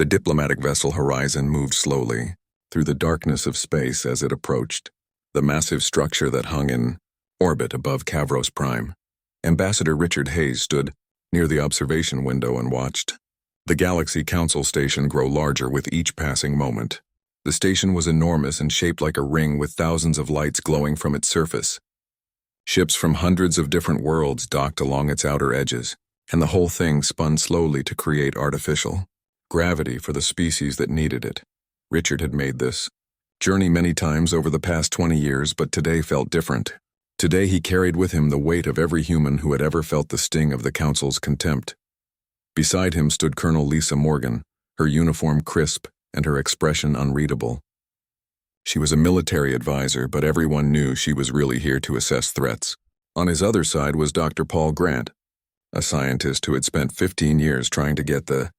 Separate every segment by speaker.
Speaker 1: The diplomatic vessel Horizon moved slowly through the darkness of space as it approached the massive structure that hung in orbit above Kavros Prime. Ambassador Richard Hayes stood near the observation window and watched the Galaxy Council station grow larger with each passing moment. The station was enormous and shaped like a ring with thousands of lights glowing from its surface. Ships from hundreds of different worlds docked along its outer edges, and the whole thing spun slowly to create artificial gravity for the species that needed it. Richard had made this journey many times over the past 20 years, but today felt different. Today he carried with him the weight of every human who had ever felt the sting of the Council's contempt. Beside him stood Colonel Lisa Morgan, her uniform crisp and her expression unreadable. She was a military advisor, but everyone knew she was really here to assess threats. On his other side was Dr. Paul Grant, a scientist who had spent 15 years trying to get the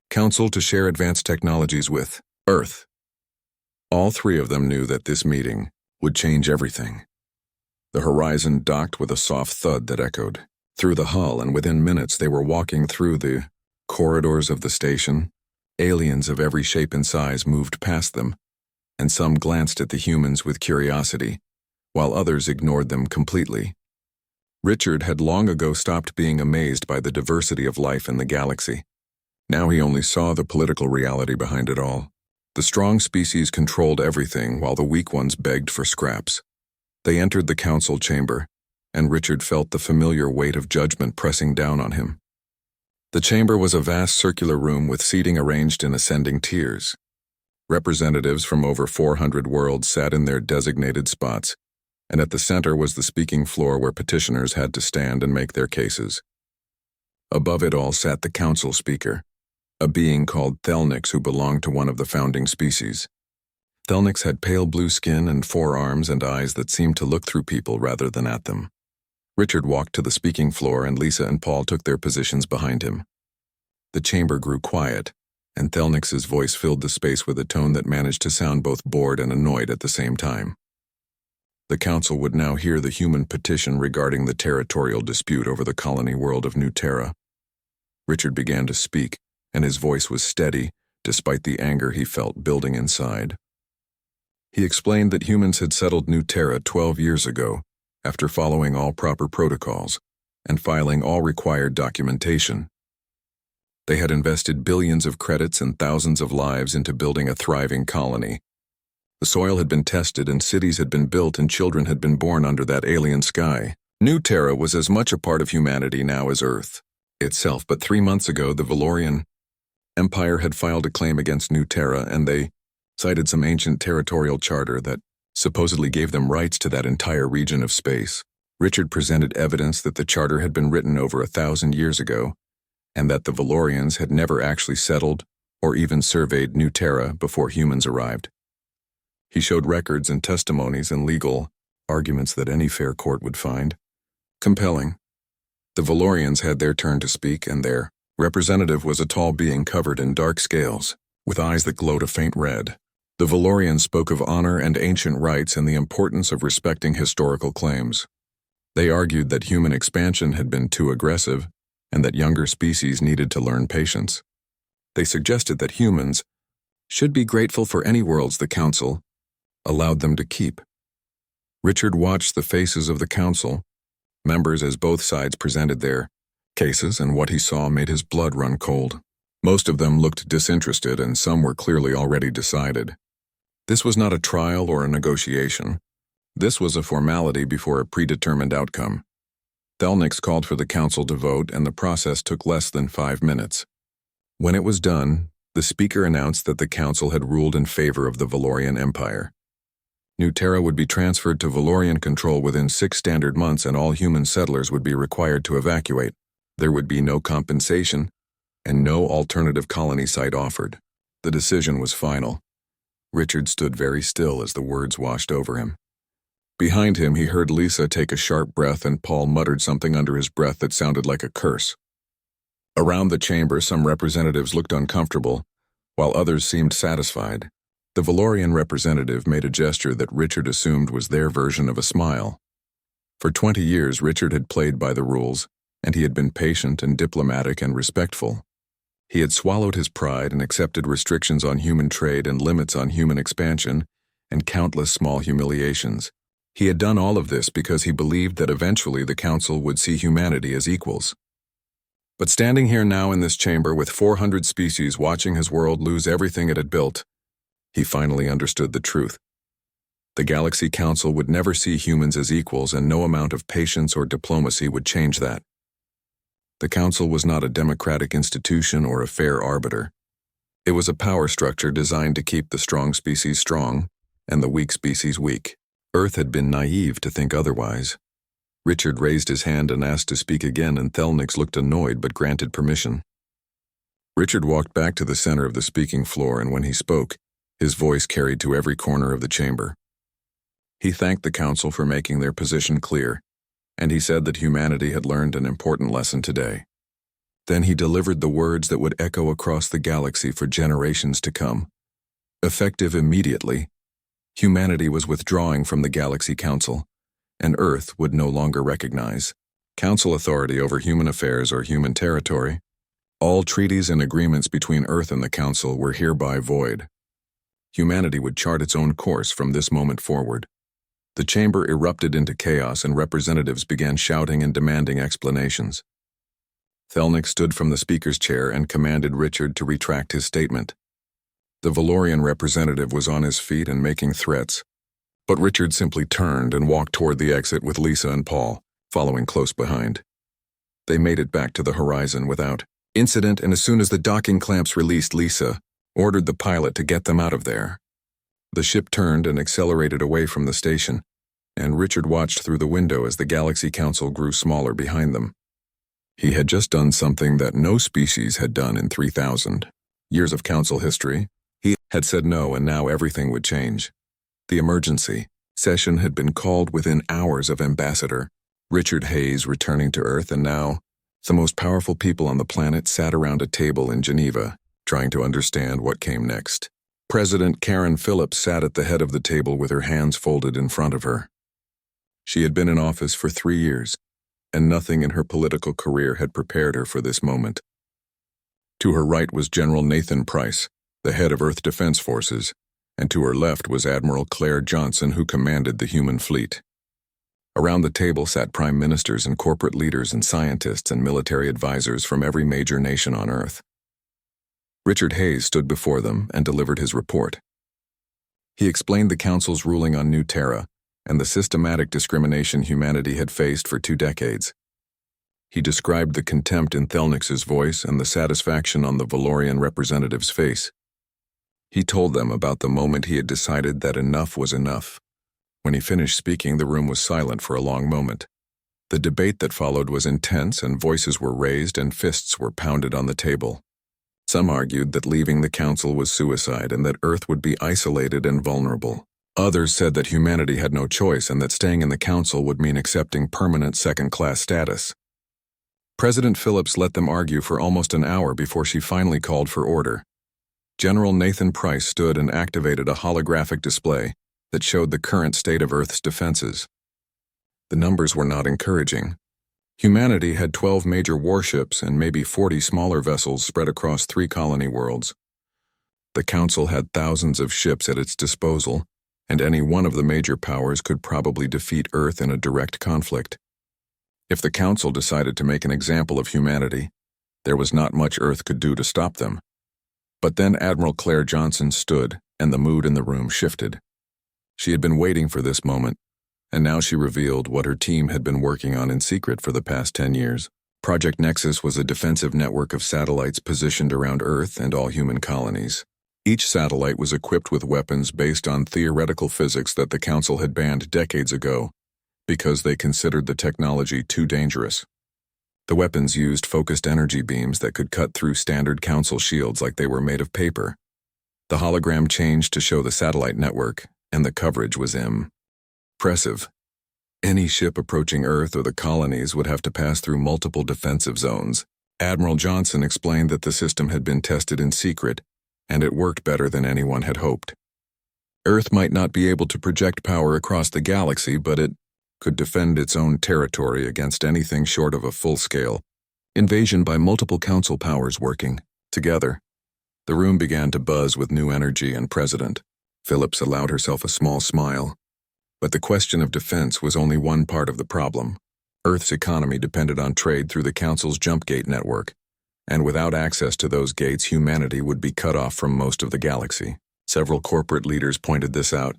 Speaker 1: Council to share advanced technologies with Earth. All three of them knew that this meeting would change everything. The Horizon docked with a soft thud that echoed through the hull, and within minutes they were walking through the corridors of the station. Aliens of every shape and size moved past them, and some glanced at the humans with curiosity, while others ignored them completely. Richard had long ago stopped being amazed by the diversity of life in the galaxy. Now he only saw the political reality behind it all. The strong species controlled everything, while the weak ones begged for scraps. They entered the council chamber, and Richard felt the familiar weight of judgment pressing down on him. The chamber was a vast circular room with seating arranged in ascending tiers. Representatives from over 400 worlds sat in their designated spots, and at the center was the speaking floor where petitioners had to stand and make their cases. Above it all sat the council speaker, a being called Thelnix who belonged to one of the founding species. Thelnix had pale blue skin and 4 arms and eyes that seemed to look through people rather than at them. Richard walked to the speaking floor, and Lisa and Paul took their positions behind him. The chamber grew quiet, and Thelnix's voice filled the space with a tone that managed to sound both bored and annoyed at the same time. The council would now hear the human petition regarding the territorial dispute over the colony world of New Terra. Richard began to speak, and his voice was steady, despite the anger he felt building inside. He explained that humans had settled New Terra 12 years ago, after following all proper protocols and filing all required documentation. They had invested billions of credits and thousands of lives into building a thriving colony. The soil had been tested and cities had been built and children had been born under that alien sky. New Terra was as much a part of humanity now as Earth itself, but 3 months ago the Valorian Empire had filed a claim against New Terra, and they cited some ancient territorial charter that supposedly gave them rights to that entire region of space. Richard presented evidence that the charter had been written over 1,000 years ago, and that the Valorians had never actually settled or even surveyed New Terra before humans arrived. He showed records and testimonies and legal arguments that any fair court would find compelling. The Valorians had their turn to speak, and their representative was a tall being covered in dark scales, with eyes that glowed a faint red. The Valorians spoke of honor and ancient rights and the importance of respecting historical claims. They argued that human expansion had been too aggressive and that younger species needed to learn patience. They suggested that humans should be grateful for any worlds the Council allowed them to keep. Richard watched the faces of the Council members as both sides presented their cases, and what he saw made his blood run cold. Most of them looked disinterested, and some were clearly already decided. This was not a trial or a negotiation. This was a formality before a predetermined outcome. Thelnix called for the council to vote, and the process took less than 5 minutes. When it was done, the speaker announced that the council had ruled in favor of the Valorian Empire. New Terra would be transferred to Valorian control within 6 standard months, and all human settlers would be required to evacuate. There would be no compensation, and no alternative colony site offered. The decision was final. Richard stood very still as the words washed over him. Behind him, he heard Lisa take a sharp breath, and Paul muttered something under his breath that sounded like a curse. Around the chamber, some representatives looked uncomfortable, while others seemed satisfied. The Valorian representative made a gesture that Richard assumed was their version of a smile. For 20 years, Richard had played by the rules, and he had been patient and diplomatic and respectful. He had swallowed his pride and accepted restrictions on human trade and limits on human expansion, and countless small humiliations. He had done all of this because he believed that eventually the Council would see humanity as equals. But standing here now in this chamber with 400 species watching his world lose everything it had built, he finally understood the truth. The Galaxy Council would never see humans as equals, and no amount of patience or diplomacy would change that. The Council was not a democratic institution or a fair arbiter. It was a power structure designed to keep the strong species strong and the weak species weak. Earth had been naive to think otherwise. Richard raised his hand and asked to speak again, and Thelnix looked annoyed but granted permission. Richard walked back to the center of the speaking floor, and when he spoke, his voice carried to every corner of the chamber. He thanked the Council for making their position clear, and he said that humanity had learned an important lesson today. Then he delivered the words that would echo across the galaxy for generations to come. Effective immediately, humanity was withdrawing from the Galaxy Council, and Earth would no longer recognize Council authority over human affairs or human territory. All treaties and agreements between Earth and the Council were hereby void. Humanity would chart its own course from this moment forward. The chamber erupted into chaos, and representatives began shouting and demanding explanations. Thelnix stood from the speaker's chair and commanded Richard to retract his statement. The Valorian representative was on his feet and making threats, but Richard simply turned and walked toward the exit with Lisa and Paul, following close behind. They made it back to the horizon without incident, and as soon as the docking clamps released, Lisa ordered the pilot to get them out of there. The ship turned and accelerated away from the station, and Richard watched through the window as the Galaxy Council grew smaller behind them. He had just done something that no species had done in 3,000 years of Council history. He had said no, and now everything would change. The emergency session had been called within hours of Ambassador Richard Hayes returning to Earth, and now the most powerful people on the planet sat around a table in Geneva, trying to understand what came next. President Karen Phillips sat at the head of the table with her hands folded in front of her. She had been in office for 3 years, and nothing in her political career had prepared her for this moment. To her right was General Nathan Price, the head of Earth Defense Forces, and to her left was Admiral Claire Johnson, who commanded the human fleet. Around the table sat prime ministers and corporate leaders and scientists and military advisors from every major nation on Earth. Richard Hayes stood before them and delivered his report. He explained the Council's ruling on New Terra and the systematic discrimination humanity had faced for 2 decades. He described the contempt in Thelnix's voice and the satisfaction on the Valorian representative's face. He told them about the moment he had decided that enough was enough. When he finished speaking, the room was silent for a long moment. The debate that followed was intense, and voices were raised and fists were pounded on the table. Some argued that leaving the Council was suicide and that Earth would be isolated and vulnerable. Others said that humanity had no choice and that staying in the Council would mean accepting permanent second-class status. President Phillips let them argue for almost an hour before she finally called for order. General Nathan Price stood and activated a holographic display that showed the current state of Earth's defenses. The numbers were not encouraging. Humanity had 12 major warships and maybe 40 smaller vessels spread across 3 colony worlds. The Council had thousands of ships at its disposal, and any one of the major powers could probably defeat Earth in a direct conflict. If the Council decided to make an example of humanity, there was not much Earth could do to stop them. But then Admiral Claire Johnson stood, and the mood in the room shifted. She had been waiting for this moment, and now she revealed what her team had been working on in secret for the past 10 years. Project Nexus was a defensive network of satellites positioned around Earth and all human colonies. Each satellite was equipped with weapons based on theoretical physics that the Council had banned decades ago, because they considered the technology too dangerous. The weapons used focused energy beams that could cut through standard Council shields like they were made of paper. The hologram changed to show the satellite network, and the coverage was impressive. Any ship approaching Earth or the colonies would have to pass through multiple defensive zones. Admiral Johnson explained that the system had been tested in secret, and it worked better than anyone had hoped. Earth might not be able to project power across the galaxy, but it could defend its own territory against anything short of a full-scale invasion by multiple Council powers working Together, the room began to buzz with new energy, and President Phillips allowed herself a small smile. But the question of defense was only one part of the problem. Earth's economy depended on trade through the Council's jump gate network, and without access to those gates, humanity would be cut off from most of the galaxy. Several corporate leaders pointed this out,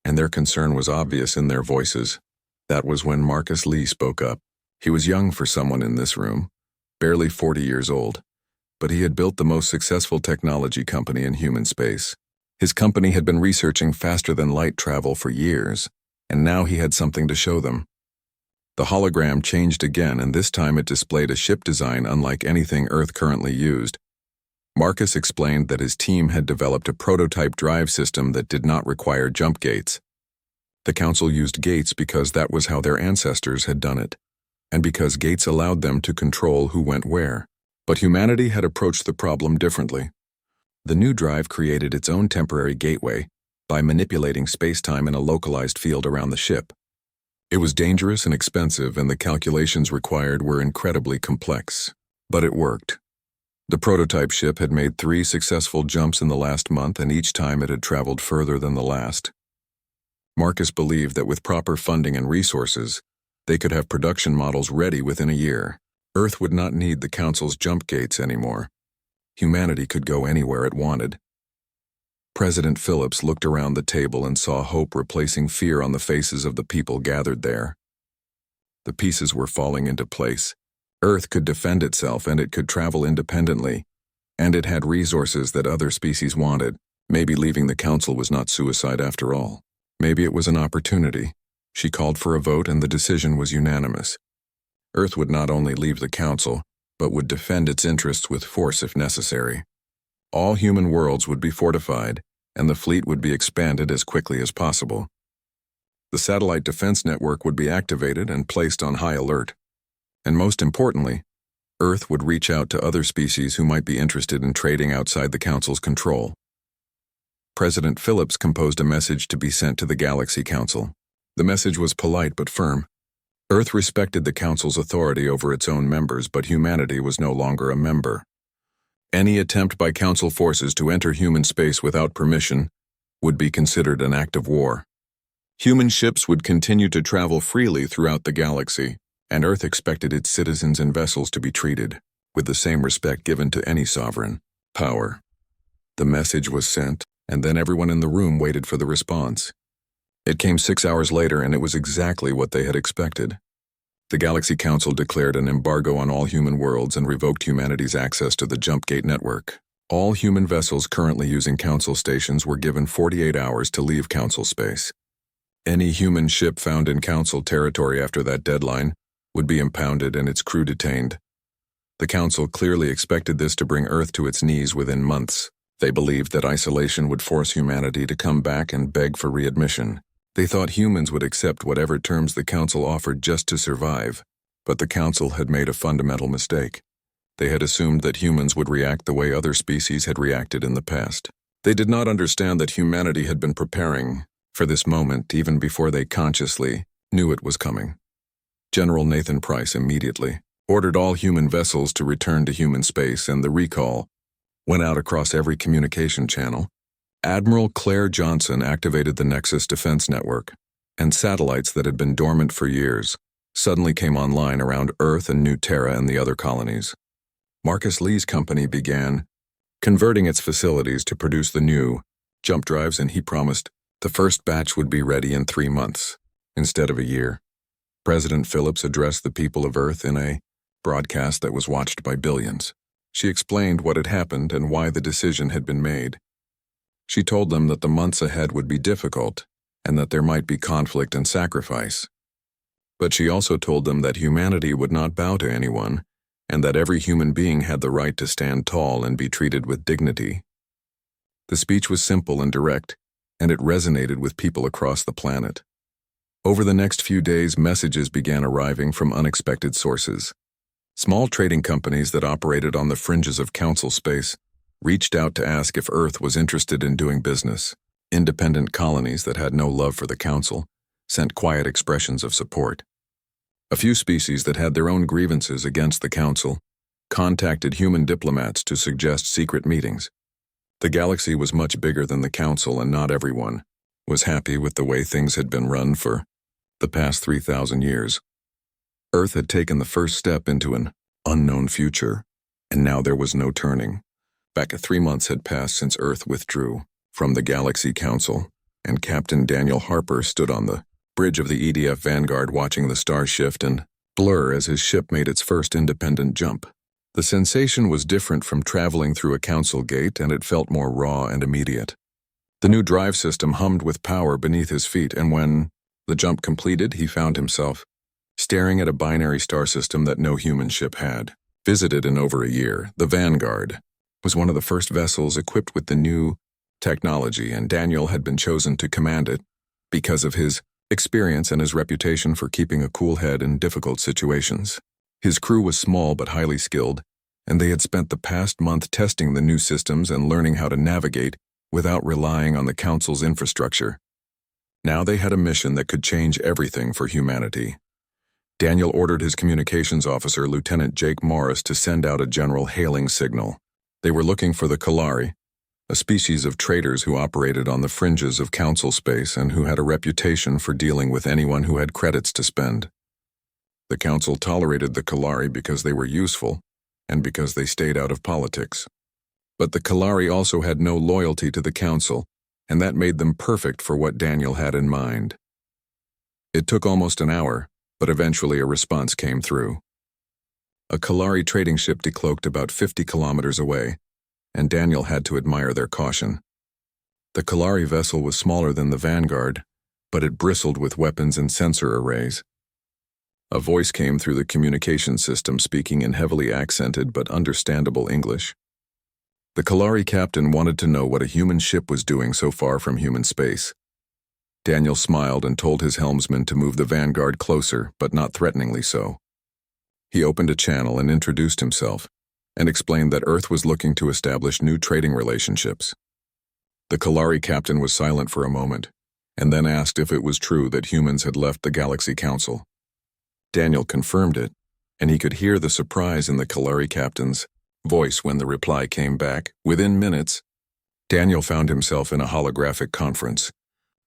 Speaker 1: and their concern was obvious in their voices. That was when Marcus Lee spoke up. He was young for someone in this room, barely 40 years old, but he had built the most successful technology company in human space. His company had been researching faster than light travel for years, and now he had something to show them. The hologram changed again, and this time it displayed a ship design unlike anything Earth currently used. Marcus explained that his team had developed a prototype drive system that did not require jump gates. The Council used gates because that was how their ancestors had done it, and because gates allowed them to control who went where. But humanity had approached the problem differently. The new drive created its own temporary gateway by manipulating space-time in a localized field around the ship. It was dangerous and expensive, and the calculations required were incredibly complex. But it worked. The prototype ship had made 3 successful jumps in the last month, and each time it had traveled further than the last. Marcus believed that with proper funding and resources, they could have production models ready within a year. Earth would not need the Council's jump gates anymore. Humanity could go anywhere it wanted. President Phillips looked around the table and saw hope replacing fear on the faces of the people gathered there. The pieces were falling into place. Earth could defend itself, and it could travel independently, and it had resources that other species wanted. Maybe leaving the Council was not suicide after all. Maybe it was an opportunity. She called for a vote, and the decision was unanimous. Earth would not only leave the Council, but would defend its interests with force if necessary. All human worlds would be fortified, and the fleet would be expanded as quickly as possible. The satellite defense network would be activated and placed on high alert. And most importantly, Earth would reach out to other species who might be interested in trading outside the Council's control. President Phillips composed a message to be sent to the Galaxy Council. The message was polite but firm. Earth respected the Council's authority over its own members, but humanity was no longer a member. Any attempt by Council forces to enter human space without permission would be considered an act of war. Human ships would continue to travel freely throughout the galaxy, and Earth expected its citizens and vessels to be treated with the same respect given to any sovereign power. The message was sent, and then everyone in the room waited for the response. It came 6 hours later, and it was exactly what they had expected. The Galaxy Council declared an embargo on all human worlds and revoked humanity's access to the Jump Gate network. All human vessels currently using Council stations were given 48 hours to leave Council space. Any human ship found in Council territory after that deadline would be impounded and its crew detained. The Council clearly expected this to bring Earth to its knees within months. They believed that isolation would force humanity to come back and beg for readmission. They thought humans would accept whatever terms the Council offered just to survive, but the Council had made a fundamental mistake. They had assumed that humans would react the way other species had reacted in the past. They did not understand that humanity had been preparing for this moment even before they consciously knew it was coming. General Nathan Price immediately ordered all human vessels to return to human space, and the recall went out across every communication channel. Admiral Claire Johnson activated the Nexus Defense Network, and satellites that had been dormant for years suddenly came online around Earth and New Terra and the other colonies. Marcus Lee's company began converting its facilities to produce the new jump drives, and he promised the first batch would be ready in 3 months, instead of a year. President Phillips addressed the people of Earth in a broadcast that was watched by billions. She explained what had happened and why the decision had been made. She told them that the months ahead would be difficult and that there might be conflict and sacrifice. But she also told them that humanity would not bow to anyone and that every human being had the right to stand tall and be treated with dignity. The speech was simple and direct, and it resonated with people across the planet. Over the next few days, messages began arriving from unexpected sources. Small trading companies that operated on the fringes of Council space reached out to ask if Earth was interested in doing business. Independent colonies that had no love for the Council sent quiet expressions of support. A few species that had their own grievances against the Council contacted human diplomats to suggest secret meetings. The galaxy was much bigger than the Council, and not everyone was happy with the way things had been run for the past 3,000 years. Earth had taken the first step into an unknown future, and now there was no turning. Back 3 months had passed since Earth withdrew from the Galaxy Council, and Captain Daniel Harper stood on the bridge of the EDF Vanguard watching the stars shift and blur as his ship made its first independent jump. The sensation was different from traveling through a council gate, and it felt more raw and immediate. The new drive system hummed with power beneath his feet, and when the jump completed, he found himself staring at a binary star system that no human ship had visited in over a year. The Vanguard was one of the first vessels equipped with the new technology, and Daniel had been chosen to command it because of his experience and his reputation for keeping a cool head in difficult situations. His crew was small but highly skilled, and they had spent the past month testing the new systems and learning how to navigate without relying on the Council's infrastructure. Now they had a mission that could change everything for humanity. Daniel ordered his communications officer, Lieutenant Jake Morris, to send out a general hailing signal. They were looking for the Kalari, a species of traders who operated on the fringes of Council space and who had a reputation for dealing with anyone who had credits to spend. The Council tolerated the Kalari because they were useful and because they stayed out of politics. But the Kalari also had no loyalty to the Council, and that made them perfect for what Daniel had in mind. It took almost an hour, but eventually a response came through. A Kalari trading ship decloaked about 50 kilometers away, and Daniel had to admire their caution. The Kalari vessel was smaller than the Vanguard, but it bristled with weapons and sensor arrays. A voice came through the communication system speaking in heavily accented but understandable English. The Kalari captain wanted to know what a human ship was doing so far from human space. Daniel smiled and told his helmsman to move the Vanguard closer, but not threateningly so. He opened a channel and introduced himself, and explained that Earth was looking to establish new trading relationships. The Kalari captain was silent for a moment, and then asked if it was true that humans had left the Galaxy Council. Daniel confirmed it, and he could hear the surprise in the Kalari captain's voice when the reply came back. Within minutes, Daniel found himself in a holographic conference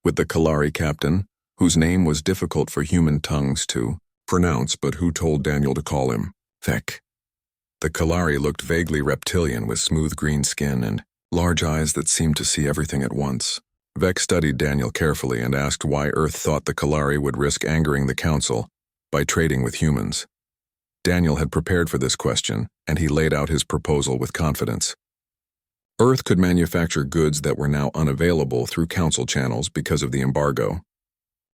Speaker 1: with the Kalari captain, whose name was difficult for human tongues to pronounce, but who told Daniel to call him Vec. The Kalari looked vaguely reptilian with smooth green skin and large eyes that seemed to see everything at once. Vec studied Daniel carefully and asked why Earth thought the Kalari would risk angering the Council by trading with humans. Daniel had prepared for this question, and he laid out his proposal with confidence. Earth could manufacture goods that were now unavailable through Council channels because of the embargo.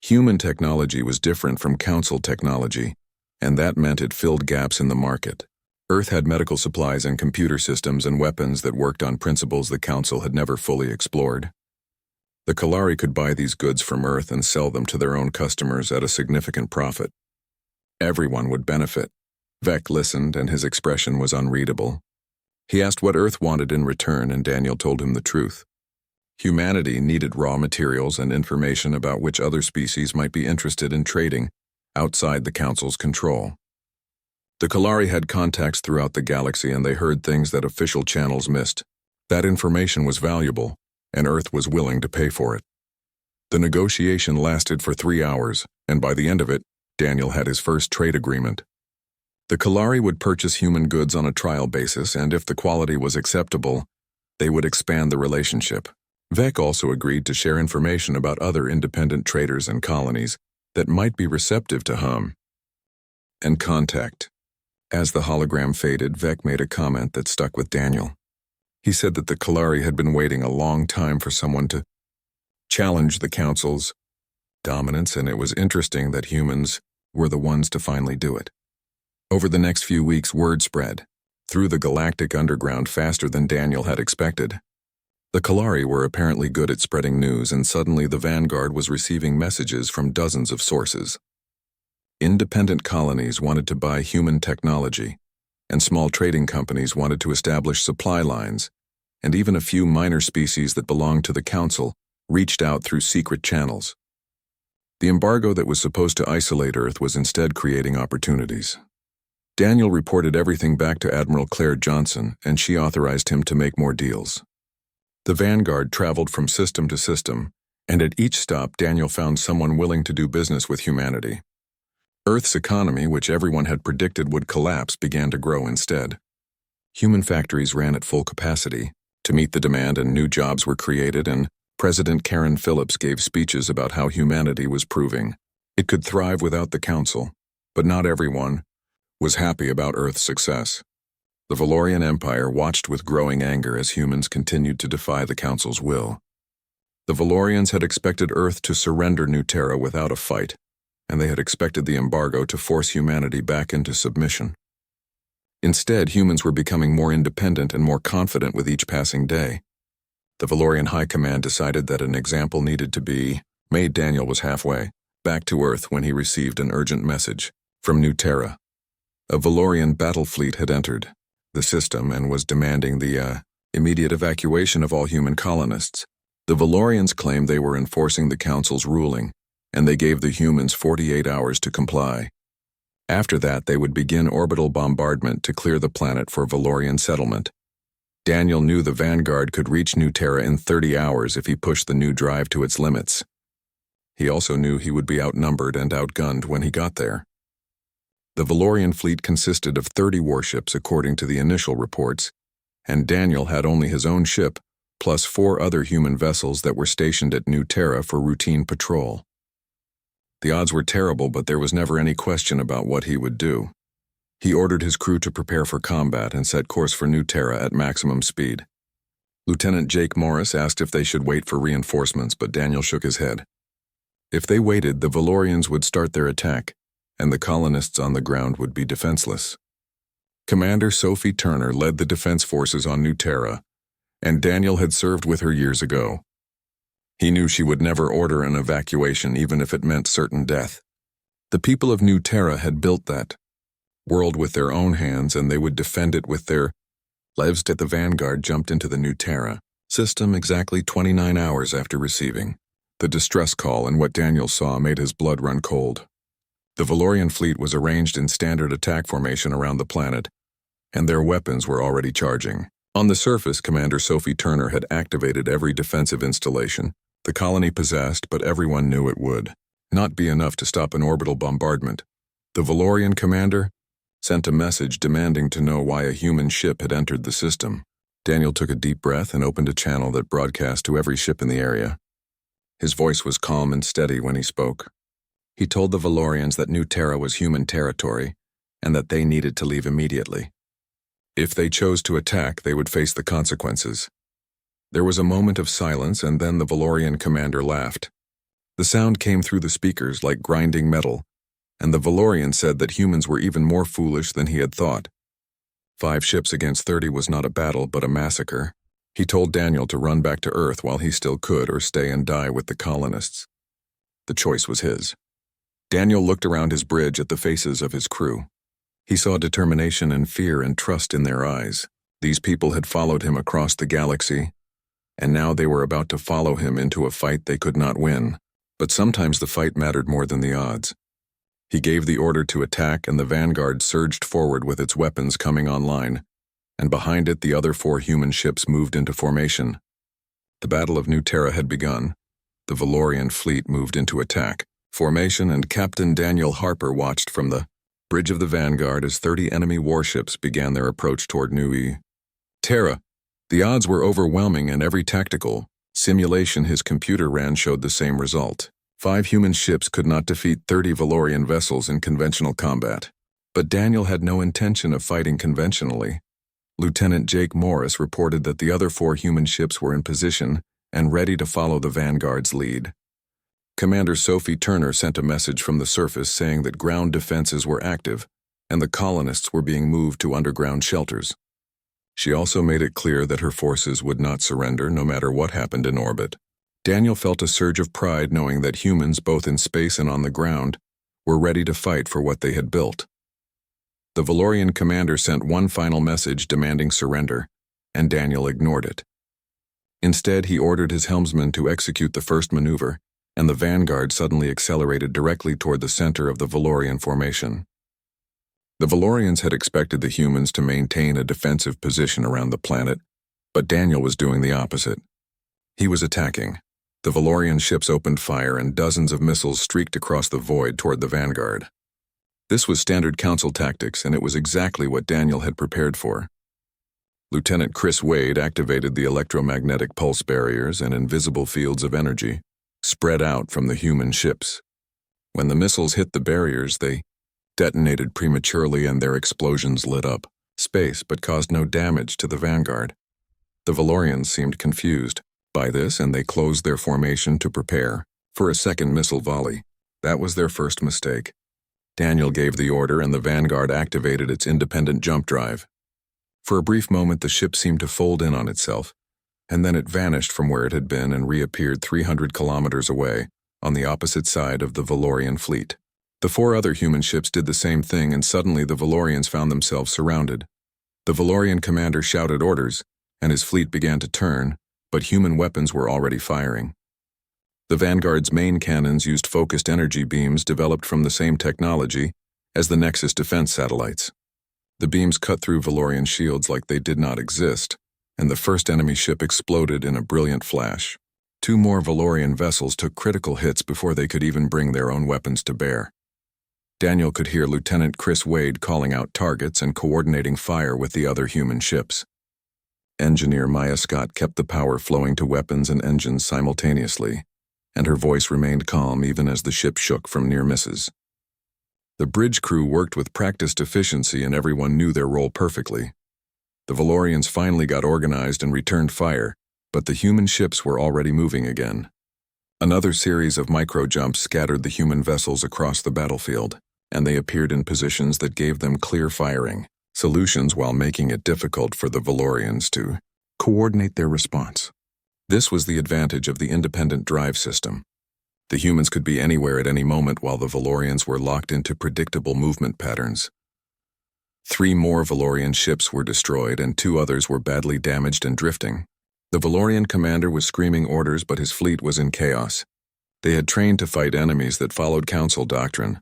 Speaker 1: Human technology was different from Council technology, and that meant it filled gaps in the market. Earth had medical supplies and computer systems and weapons that worked on principles the Council had never fully explored. The Kalari could buy these goods from Earth and sell them to their own customers at a significant profit. Everyone would benefit. Vec listened, and his expression was unreadable. He asked what Earth wanted in return, and Daniel told him the truth. Humanity needed raw materials and information about which other species might be interested in trading outside the Council's control. The Kalari had contacts throughout the galaxy, and they heard things that official channels missed. That information was valuable, and Earth was willing to pay for it. The negotiation lasted for 3 hours, and by the end of it, Daniel had his first trade agreement. The Kalari would purchase human goods on a trial basis, and if the quality was acceptable, they would expand the relationship. Vec also agreed to share information about other independent traders and colonies that might be receptive to hum and contact. As the hologram faded, Vec made a comment that stuck with Daniel. He said that the Kalari had been waiting a long time for someone to challenge the Council's dominance, and it was interesting that humans were the ones to finally do it. Over the next few weeks, word spread through the galactic underground faster than Daniel had expected. The Kalari were apparently good at spreading news, and suddenly the Vanguard was receiving messages from dozens of sources. Independent colonies wanted to buy human technology, and small trading companies wanted to establish supply lines, and even a few minor species that belonged to the Council reached out through secret channels. The embargo that was supposed to isolate Earth was instead creating opportunities. Daniel reported everything back to Admiral Claire Johnson, and she authorized him to make more deals. The Vanguard traveled from system to system, and at each stop Daniel found someone willing to do business with humanity. Earth's economy, which everyone had predicted would collapse, began to grow instead. Human factories ran at full capacity to meet the demand, and new jobs were created, and President Karen Phillips gave speeches about how humanity was proving it could thrive without the Council, but not everyone was happy about Earth's success. The Valorian Empire watched with growing anger as humans continued to defy the Council's will. The Valorians had expected Earth to surrender New Terra without a fight, and they had expected the embargo to force humanity back into submission. Instead, humans were becoming more independent and more confident with each passing day. The Valorian High Command decided that an example needed to be made. Daniel was halfway back to Earth when he received an urgent message from New Terra. A Valorian battle fleet had entered the system and was demanding the immediate evacuation of all human colonists. The Valorians claimed they were enforcing the Council's ruling, and they gave the humans 48 hours to comply. After that, they would begin orbital bombardment to clear the planet for Valorian settlement. Daniel knew the Vanguard could reach New Terra in 30 hours if he pushed the new drive to its limits. He also knew he would be outnumbered and outgunned when he got there. The Valorian fleet consisted of 30 warships according to the initial reports, and Daniel had only his own ship, plus 4 other human vessels that were stationed at New Terra for routine patrol. The odds were terrible, but there was never any question about what he would do. He ordered his crew to prepare for combat and set course for New Terra at maximum speed. Lieutenant Jake Morris asked if they should wait for reinforcements, but Daniel shook his head. If they waited, the Valorians would start their attack, and the colonists on the ground would be defenseless. Commander Sophie Turner led the defense forces on New Terra, and Daniel had served with her years ago. He knew she would never order an evacuation, even if it meant certain death. The people of New Terra had built that world with their own hands, and they would defend it with their lives. The Vanguard jumped into the New Terra system exactly 29 hours after receiving the distress call, and what Daniel saw made his blood run cold. The Valorian fleet was arranged in standard attack formation around the planet, and their weapons were already charging. On the surface, Commander Sophie Turner had activated every defensive installation the colony possessed, but everyone knew it would not be enough to stop an orbital bombardment. The Valorian commander sent a message demanding to know why a human ship had entered the system. Daniel took a deep breath and opened a channel that broadcast to every ship in the area. His voice was calm and steady when he spoke. He told the Valorians that New Terra was human territory and that they needed to leave immediately. If they chose to attack, they would face the consequences. There was a moment of silence, and then the Valorian commander laughed. The sound came through the speakers like grinding metal, and the Valorian said that humans were even more foolish than he had thought. 5 ships against 30 was not a battle, but a massacre. He told Daniel to run back to Earth while he still could, or stay and die with the colonists. The choice was his. Daniel looked around his bridge at the faces of his crew. He saw determination and fear and trust in their eyes. These people had followed him across the galaxy, and now they were about to follow him into a fight they could not win. But sometimes the fight mattered more than the odds. He gave the order to attack, and the Vanguard surged forward with its weapons coming online, and behind it the other 4 human ships moved into formation. The Battle of New Terra had begun. The Valorian fleet moved into attack formation, and Captain Daniel Harper watched from the bridge of the Vanguard as 30 enemy warships began their approach toward New Terra. The odds were overwhelming, and every tactical simulation his computer ran showed the same result. 5 human ships could not defeat 30 Valorian vessels in conventional combat. But Daniel had no intention of fighting conventionally. Lieutenant Jake Morris reported that the other 4 human ships were in position and ready to follow the Vanguard's lead. Commander Sophie Turner sent a message from the surface saying that ground defenses were active and the colonists were being moved to underground shelters. She also made it clear that her forces would not surrender no matter what happened in orbit. Daniel felt a surge of pride knowing that humans, both in space and on the ground, were ready to fight for what they had built. The Valorian commander sent one final message demanding surrender, and Daniel ignored it. Instead, he ordered his helmsman to execute the first maneuver, and the Vanguard suddenly accelerated directly toward the center of the Valorian formation. The Valorians had expected the humans to maintain a defensive position around the planet, but Daniel was doing the opposite. He was attacking. The Valorian ships opened fire and dozens of missiles streaked across the void toward the vanguard. This was standard Council tactics, and it was exactly what Daniel had prepared for. Lieutenant Chris Wade activated the electromagnetic pulse barriers and invisible fields of energy, spread out from the human ships. When the missiles hit the barriers, they detonated prematurely and their explosions lit up space but caused no damage to the vanguard. The Valorians seemed confused by this, and they closed their formation to prepare for a second missile volley. That was their first mistake. Daniel gave the order and the vanguard activated its independent jump drive. For a brief moment the ship seemed to fold in on itself, and then it vanished from where it had been and reappeared 300 kilometers away, on the opposite side of the Valorian fleet. The 4 other human ships did the same thing, and suddenly the Valorians found themselves surrounded. The Valorian commander shouted orders, and his fleet began to turn, but human weapons were already firing. The Vanguard's main cannons used focused energy beams developed from the same technology as the Nexus defense satellites. The beams cut through Valorian shields like they did not exist, and the first enemy ship exploded in a brilliant flash. 2 more Valorian vessels took critical hits before they could even bring their own weapons to bear. Daniel could hear Lieutenant Chris Wade calling out targets and coordinating fire with the other human ships. Engineer Maya Scott kept the power flowing to weapons and engines simultaneously, and her voice remained calm even as the ship shook from near misses. The bridge crew worked with practiced efficiency, and everyone knew their role perfectly. The Valorians finally got organized and returned fire, but the human ships were already moving again. Another series of micro-jumps scattered the human vessels across the battlefield, and they appeared in positions that gave them clear firing solutions while making it difficult for the Valorians to coordinate their response. This was the advantage of the independent drive system. The humans could be anywhere at any moment while the Valorians were locked into predictable movement patterns. 3 more Valorian ships were destroyed and 2 others were badly damaged and drifting. The Valorian commander was screaming orders, but his fleet was in chaos. They had trained to fight enemies that followed Council doctrine,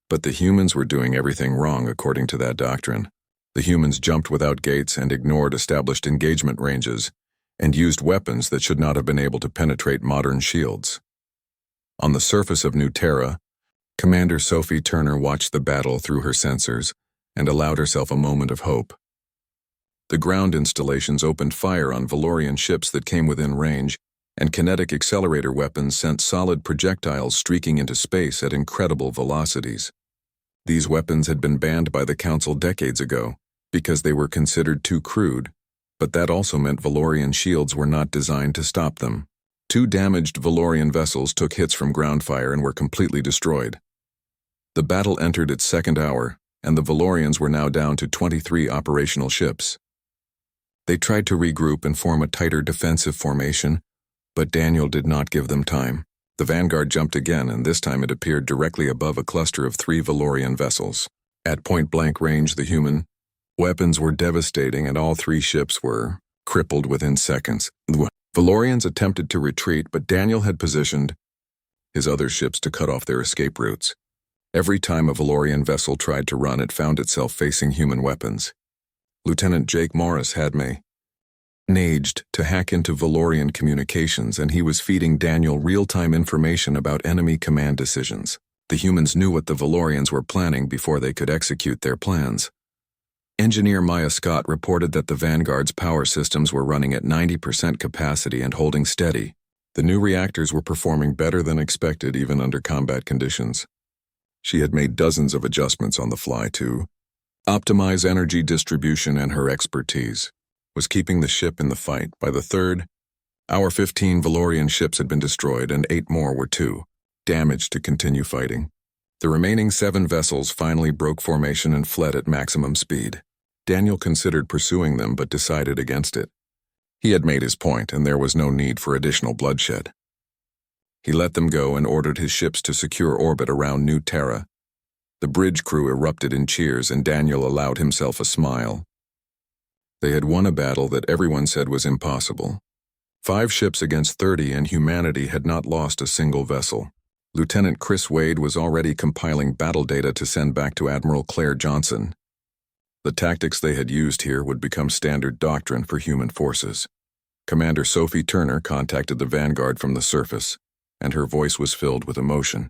Speaker 1: but the humans were doing everything wrong according to that doctrine. The humans jumped without gates and ignored established engagement ranges, and used weapons that should not have been able to penetrate modern shields. On the surface of New Terra, Commander Sophie Turner watched the battle through her sensors and allowed herself a moment of hope. The ground installations opened fire on Valorian ships that came within range, and kinetic accelerator weapons sent solid projectiles streaking into space at incredible velocities. These weapons had been banned by the Council decades ago because they were considered too crude, but that also meant Valorian shields were not designed to stop them. 2 damaged Valorian vessels took hits from ground fire and were completely destroyed. The battle entered its second hour, and the Valorians were now down to 23 operational ships. They tried to regroup and form a tighter defensive formation, but Daniel did not give them time. The vanguard jumped again, and this time it appeared directly above a cluster of 3 Valorian vessels. At point-blank range, the human weapons were devastating, and all 3 ships were crippled within seconds. Valorians attempted to retreat, but Daniel had positioned his other ships to cut off their escape routes. Every time a Valorian vessel tried to run, it found itself facing human weapons. Lieutenant Jake Morris had managed to hack into Valorian communications, and he was feeding Daniel real-time information about enemy command decisions. The humans knew what the Valorians were planning before they could execute their plans. Engineer Maya Scott reported that the Vanguard's power systems were running at 90% capacity and holding steady. The new reactors were performing better than expected even under combat conditions. She had made dozens of adjustments on the fly to optimize energy distribution, and her expertise was keeping the ship in the fight. By the 3rd hour, 15 Valorian ships had been destroyed and 8 more were too damaged to continue fighting. The remaining 7 vessels finally broke formation and fled at maximum speed. Daniel considered pursuing them but decided against it. He had made his point, and there was no need for additional bloodshed. He let them go and ordered his ships to secure orbit around New Terra. The bridge crew erupted in cheers, and Daniel allowed himself a smile. They had won a battle that everyone said was impossible. 5 ships against 30, and humanity had not lost a single vessel. Lieutenant Chris Wade was already compiling battle data to send back to Admiral Claire Johnson. The tactics they had used here would become standard doctrine for human forces. Commander Sophie Turner contacted the Vanguard from the surface, and her voice was filled with emotion.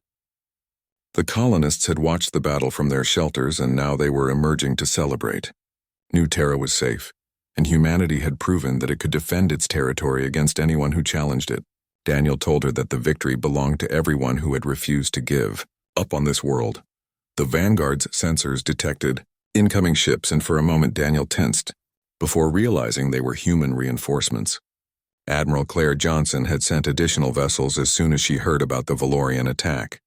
Speaker 1: The colonists had watched the battle from their shelters, and now they were emerging to celebrate. New Terra was safe, and humanity had proven that it could defend its territory against anyone who challenged it. Daniel told her that the victory belonged to everyone who had refused to give up on this world. The Vanguard's sensors detected incoming ships, and for a moment Daniel tensed, before realizing they were human reinforcements. Admiral Claire Johnson had sent additional vessels as soon as she heard about the Valorian attack.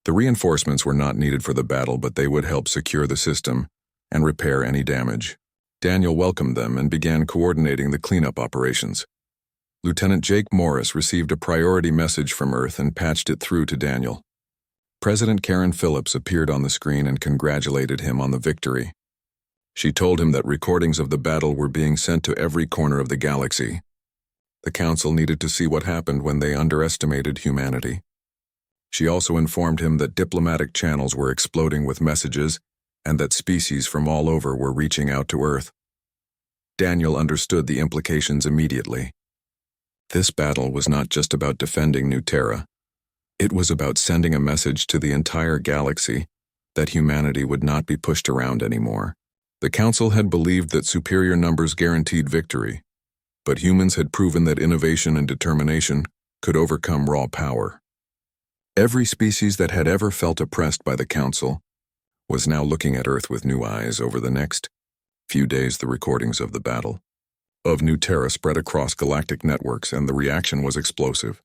Speaker 1: The reinforcements were not needed for the battle, but they would help secure the system and repair any damage. Daniel welcomed them and began coordinating the cleanup operations. Lieutenant Jake Morris received a priority message from Earth and patched it through to Daniel. President Karen Phillips appeared on the screen and congratulated him on the victory. She told him that recordings of the battle were being sent to every corner of the galaxy. The Council needed to see what happened when they underestimated humanity. She also informed him that diplomatic channels were exploding with messages and that species from all over were reaching out to Earth. Daniel understood the implications immediately. This battle was not just about defending New Terra. It was about sending a message to the entire galaxy that humanity would not be pushed around anymore. The Council had believed that superior numbers guaranteed victory, but humans had proven that innovation and determination could overcome raw power. Every species that had ever felt oppressed by the Council was now looking at Earth with new eyes. Over the next few days, the recordings of the battle of New Terra spread across galactic networks, and the reaction was explosive.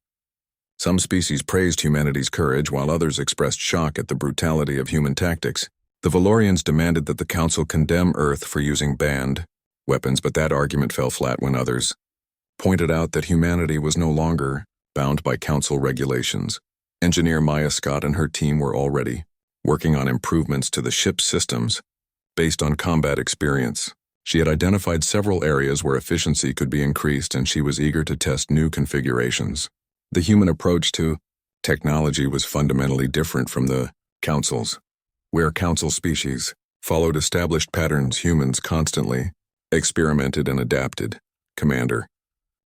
Speaker 1: Some species praised humanity's courage, while others expressed shock at the brutality of human tactics. The Valorians demanded that the Council condemn Earth for using banned weapons, but that argument fell flat when others pointed out that humanity was no longer bound by Council regulations. Engineer Maya Scott and her team were already working on improvements to the ship's systems based on combat experience. She had identified several areas where efficiency could be increased, and she was eager to test new configurations. The human approach to technology was fundamentally different from the Council's. Where Council species followed established patterns, humans constantly experimented and adapted. Commander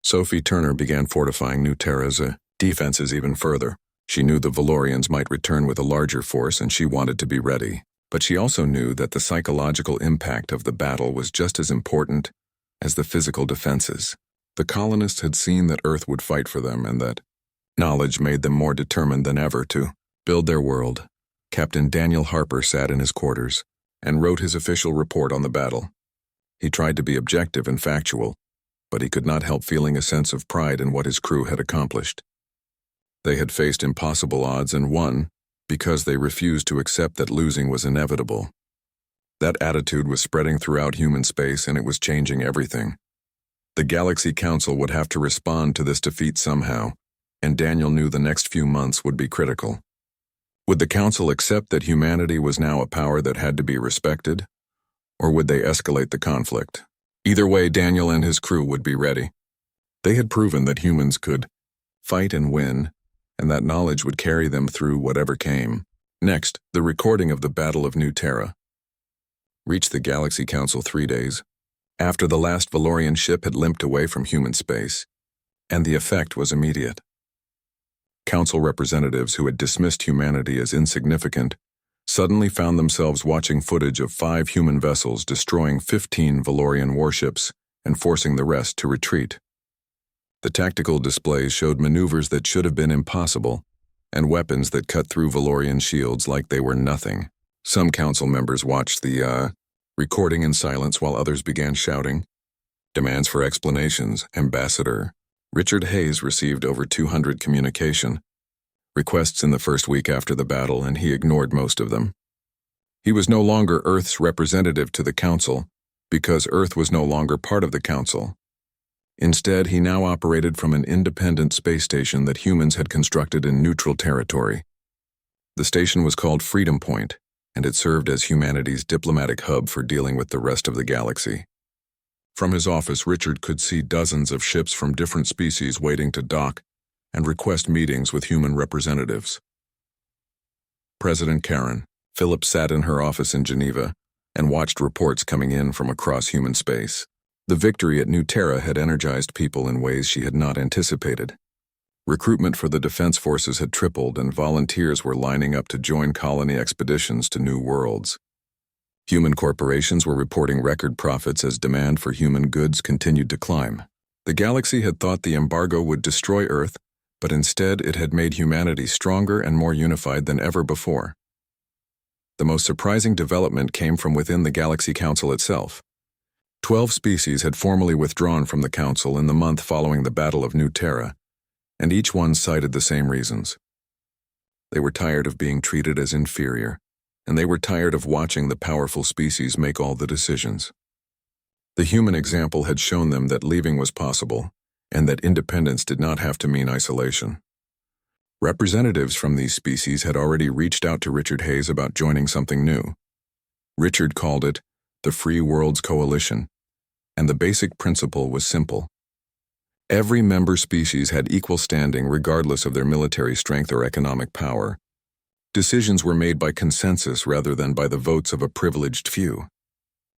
Speaker 1: Sophie Turner began fortifying New Terra's defenses even further. She knew the Valorians might return with a larger force, and she wanted to be ready. But she also knew that the psychological impact of the battle was just as important as the physical defenses. The colonists had seen that Earth would fight for them, and that knowledge made them more determined than ever to build their world. Captain Daniel Harper sat in his quarters and wrote his official report on the battle. He tried to be objective and factual, but he could not help feeling a sense of pride in what his crew had accomplished. They had faced impossible odds and won because they refused to accept that losing was inevitable. That attitude was spreading throughout human space, and it was changing everything. The Galaxy Council would have to respond to this defeat somehow, and Daniel knew the next few months would be critical. Would the Council accept that humanity was now a power that had to be respected, or would they escalate the conflict? Either way, Daniel and his crew would be ready. They had proven that humans could fight and win, and that knowledge would carry them through whatever came. Next, the recording of the Battle of New Terra reached the Galaxy Council 3 days after the last Valorian ship had limped away from human space, and the effect was immediate. Council representatives who had dismissed humanity as insignificant suddenly found themselves watching footage of 5 human vessels destroying 15 Valorian warships and forcing the rest to retreat. The tactical displays showed maneuvers that should have been impossible, and weapons that cut through Valorian shields like they were nothing. Some Council members watched the recording in silence while others began shouting demands for explanations. Ambassador Richard Hayes received over 200 communication requests in the first week after the battle, and he ignored most of them. He was no longer Earth's representative to the Council because Earth was no longer part of the Council. Instead, he now operated from an independent space station that humans had constructed in neutral territory. The station was called Freedom Point, and it served as humanity's diplomatic hub for dealing with the rest of the galaxy. From his office, Richard could see dozens of ships from different species waiting to dock and request meetings with human representatives. President Karen Phillips sat in her office in Geneva and watched reports coming in from across human space. The victory at New Terra had energized people in ways she had not anticipated. Recruitment for the defense forces had tripled, and volunteers were lining up to join colony expeditions to new worlds. Human corporations were reporting record profits as demand for human goods continued to climb. The galaxy had thought the embargo would destroy Earth, but instead it had made humanity stronger and more unified than ever before. The most surprising development came from within the Galaxy Council itself. 12 species had formally withdrawn from the Council in the month following the Battle of New Terra, and each one cited the same reasons. They were tired of being treated as inferior, and they were tired of watching the powerful species make all the decisions. The human example had shown them that leaving was possible, and that independence did not have to mean isolation. Representatives from these species had already reached out to Richard Hayes about joining something new. Richard called it the Free Worlds Coalition, and the basic principle was simple. Every member species had equal standing regardless of their military strength or economic power. Decisions were made by consensus rather than by the votes of a privileged few.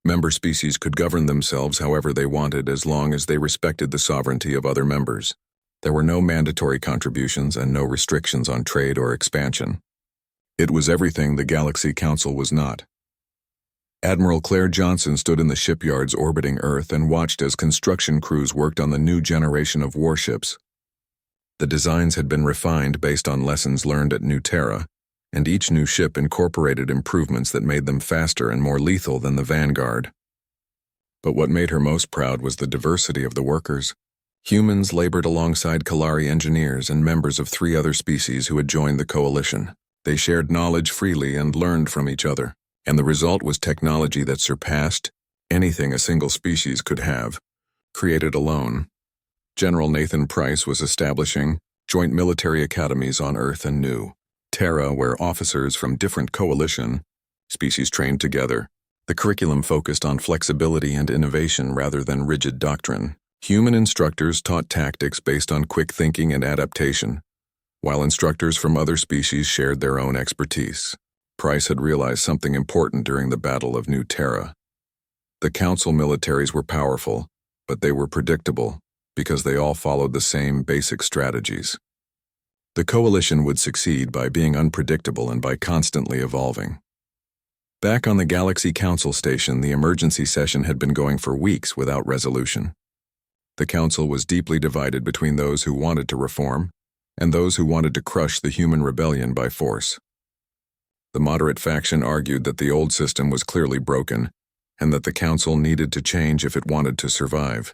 Speaker 1: Member species could govern themselves however they wanted as long as they respected the sovereignty of other members. There were no mandatory contributions and no restrictions on trade or expansion. It was everything the Galaxy Council was not. Admiral Claire Johnson stood in the shipyards orbiting Earth and watched as construction crews worked on the new generation of warships. The designs had been refined based on lessons learned at New Terra, and each new ship incorporated improvements that made them faster and more lethal than the Vanguard. But what made her most proud was the diversity of the workers. Humans labored alongside Kalari engineers and members of 3 other species who had joined the coalition. They shared knowledge freely and learned from each other, and the result was technology that surpassed anything a single species could have created alone. General Nathan Price was establishing joint military academies on Earth and New Terra, where officers from different coalition species trained together. The curriculum focused on flexibility and innovation rather than rigid doctrine. Human instructors taught tactics based on quick thinking and adaptation, while instructors from other species shared their own expertise. Price had realized something important during the Battle of New Terra. The Council militaries were powerful, but they were predictable because they all followed the same basic strategies. The coalition would succeed by being unpredictable and by constantly evolving. Back on the Galaxy Council station, the emergency session had been going for weeks without resolution. The Council was deeply divided between those who wanted to reform and those who wanted to crush the human rebellion by force. The moderate faction argued that the old system was clearly broken and that the Council needed to change if it wanted to survive.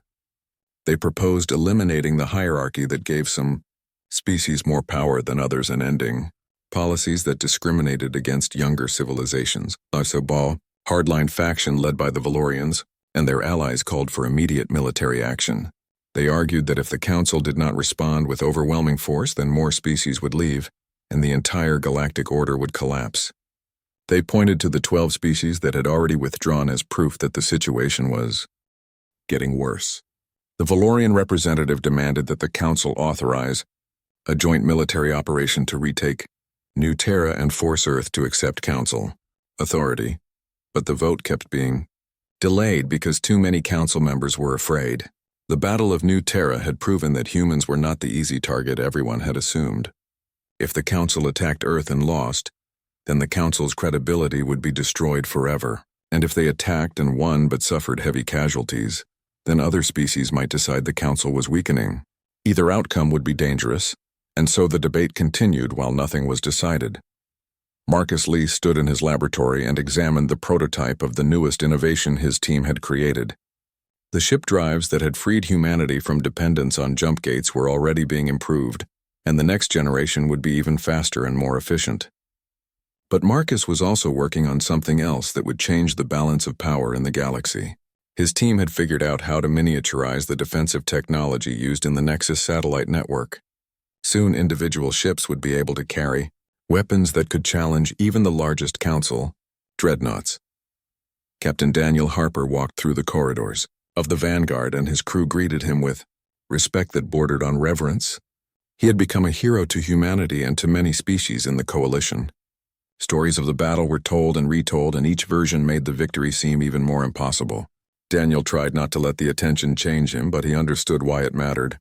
Speaker 1: They proposed eliminating the hierarchy that gave some species more power than others and ending policies that discriminated against younger civilizations. The hardline faction led by the Valorians and their allies called for immediate military action. They argued that if the Council did not respond with overwhelming force, then more species would leave, and the entire galactic order would collapse. They pointed to the 12 species that had already withdrawn as proof that the situation was getting worse. The Valorian representative demanded that the Council authorize a joint military operation to retake New Terra and force Earth to accept Council authority, but the vote kept being delayed because too many Council members were afraid. The Battle of New Terra had proven that humans were not the easy target everyone had assumed. If the Council attacked Earth and lost, then the Council's credibility would be destroyed forever. And if they attacked and won but suffered heavy casualties, then other species might decide the Council was weakening. Either outcome would be dangerous, and so the debate continued while nothing was decided. Marcus Lee stood in his laboratory and examined the prototype of the newest innovation his team had created. The ship drives that had freed humanity from dependence on jump gates were already being improved, and the next generation would be even faster and more efficient. But Marcus was also working on something else that would change the balance of power in the galaxy. His team had figured out how to miniaturize the defensive technology used in the Nexus satellite network. Soon individual ships would be able to carry weapons that could challenge even the largest council, dreadnoughts. Captain Daniel Harper walked through the corridors of the Vanguard, and his crew greeted him with respect that bordered on reverence. He had become a hero to humanity and to many species in the coalition. Stories of the battle were told and retold, and each version made the victory seem even more impossible. Daniel tried not to let the attention change him, but he understood why it mattered.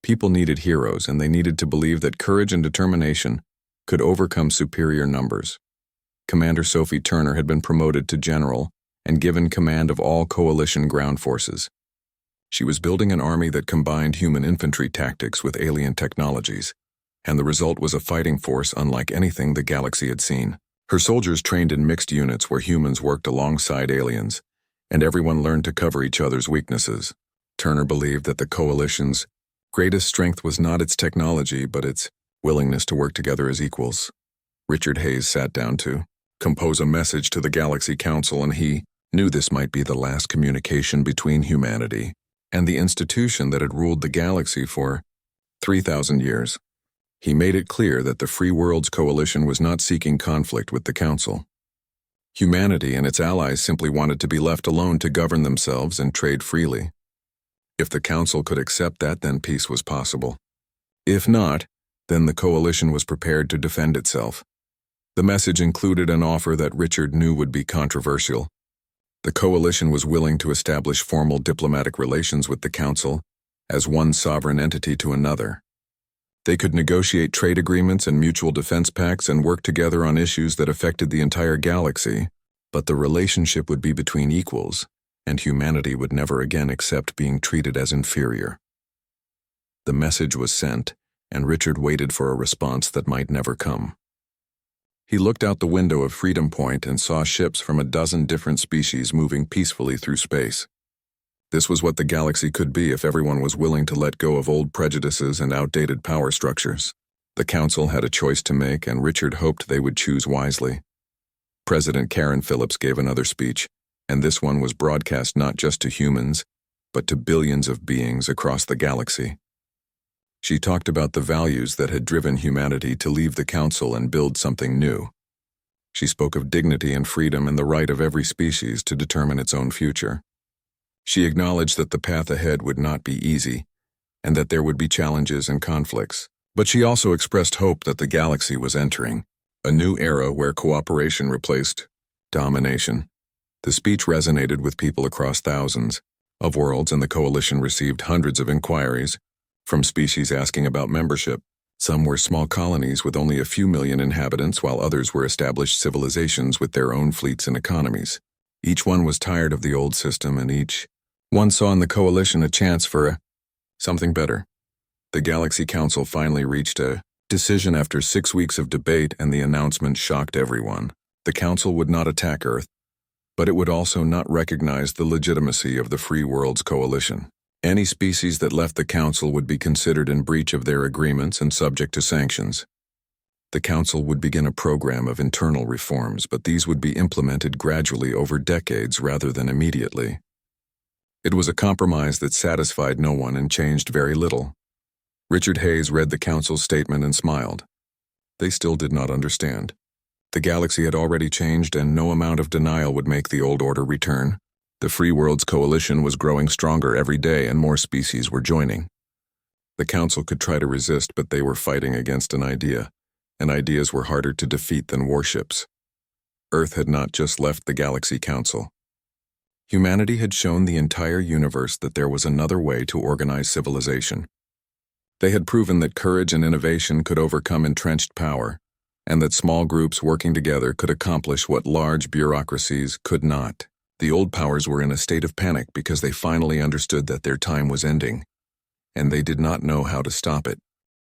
Speaker 1: People needed heroes, and they needed to believe that courage and determination could overcome superior numbers. Commander Sophie Turner had been promoted to general and given command of all coalition ground forces. She was building an army that combined human infantry tactics with alien technologies, and the result was a fighting force unlike anything the galaxy had seen. Her soldiers trained in mixed units where humans worked alongside aliens, and everyone learned to cover each other's weaknesses. Turner believed that the coalition's greatest strength was not its technology, but its willingness to work together as equals. Richard Hayes sat down to compose a message to the Galaxy Council, and he knew this might be the last communication between humanity and the institution that had ruled the galaxy for 3,000 years. He made it clear that the Free Worlds Coalition was not seeking conflict with the Council. Humanity and its allies simply wanted to be left alone to govern themselves and trade freely. If the Council could accept that, then peace was possible. If not, then the coalition was prepared to defend itself. The message included an offer that Richard knew would be controversial. The coalition was willing to establish formal diplomatic relations with the Council as one sovereign entity to another. They could negotiate trade agreements and mutual defense pacts and work together on issues that affected the entire galaxy, but the relationship would be between equals, and humanity would never again accept being treated as inferior. The message was sent, and Richard waited for a response that might never come. He looked out the window of Freedom Point and saw ships from a dozen different species moving peacefully through space. This was what the galaxy could be if everyone was willing to let go of old prejudices and outdated power structures. The Council had a choice to make, and Richard hoped they would choose wisely. President Karen Phillips gave another speech, and this one was broadcast not just to humans, but to billions of beings across the galaxy. She talked about the values that had driven humanity to leave the Council and build something new. She spoke of dignity and freedom and the right of every species to determine its own future. She acknowledged that the path ahead would not be easy, and that there would be challenges and conflicts, but she also expressed hope that the galaxy was entering a new era where cooperation replaced domination. The speech resonated with people across thousands of worlds, and the coalition received hundreds of inquiries from species asking about membership. Some were small colonies with only a few million inhabitants, while others were established civilizations with their own fleets and economies. Each one was tired of the old system, and each one saw in the coalition a chance for something better. The Galaxy Council finally reached a decision after 6 weeks of debate, and the announcement shocked everyone. The Council would not attack Earth, but it would also not recognize the legitimacy of the Free Worlds Coalition. Any species that left the Council would be considered in breach of their agreements and subject to sanctions. The Council would begin a program of internal reforms, but these would be implemented gradually over decades rather than immediately. It was a compromise that satisfied no one and changed very little. Richard Hayes read the Council's statement and smiled. They still did not understand. The galaxy had already changed, and no amount of denial would make the old order return. The Free Worlds Coalition was growing stronger every day, and more species were joining. The Council could try to resist, but they were fighting against an idea, and ideas were harder to defeat than warships. Earth had not just left the Galaxy Council. Humanity had shown the entire universe that there was another way to organize civilization. They had proven that courage and innovation could overcome entrenched power, and that small groups working together could accomplish what large bureaucracies could not. The old powers were in a state of panic because they finally understood that their time was ending, and they did not know how to stop it.